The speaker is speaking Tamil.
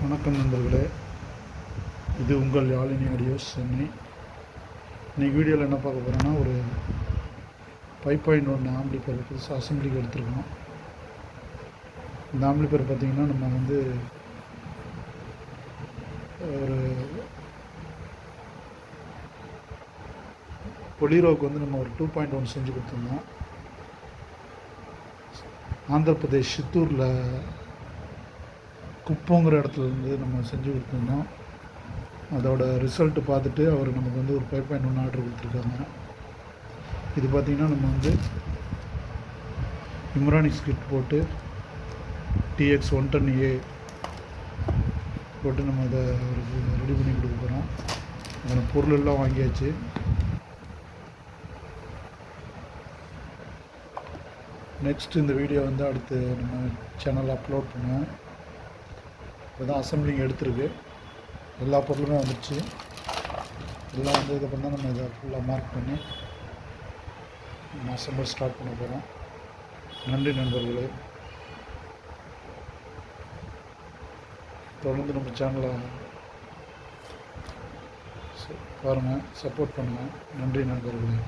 வணக்கம் நண்பர்களே, இது உங்கள் யாழினி ஆடியோஸ் சென்னை. இன்றைக்கி வீடியோவில் என்ன பார்க்க போகிறோன்னா, ஒரு 5.1 ஆம்பிளிஃபையர் புதுசாக அசம்பிளிக்கு எடுத்துருக்கோம். இந்த ஆம்பிளிஃபையர் பார்த்திங்கன்னா நம்ம வந்து ஒரு பொலிரோவுக்கு வந்து நம்ம ஒரு 2.1 செஞ்சு கொடுத்துருந்தோம். ஆந்திர பிரதேஷ் சித்தூரில் குப்பங்கிற இடத்துலேருந்து நம்ம செஞ்சு கொடுத்துருந்தோம். அதோட ரிசல்ட்டு பார்த்துட்டு அவர் நமக்கு வந்து ஒரு 5.1 ஆர்டர் கொடுத்துருக்காங்க. இது பார்த்திங்கன்னா நம்ம வந்து இம்ரானிக்ஸ் கிட் போட்டு TX 110A போட்டு நம்ம அதை ரெடி பண்ணி கொடுக்க போகிறோம். அதோட பொருள் எல்லாம் வாங்கியாச்சு. நெக்ஸ்ட் இந்த வீடியோ வந்து அடுத்து நம்ம சேனலில் அப்லோட் பண்ணுவேன். இப்போ தான் அசம்பிளிங் எடுத்துருக்கு, எல்லா பொருளுமே வந்துடுச்சு. எல்லாம் வந்து இதுக்கப்புறம் தான் நம்ம இதை ஃபுல்லாக மார்க் பண்ணி நம்ம அசம்பிள் ஸ்டார்ட் பண்ண போகிறோம். நன்றி நண்பர்களே, தொடர்ந்து நம்ம சேனலை பாருங்கள், சப்போர்ட் பண்ணுங்கள். நன்றி நண்பர்களே.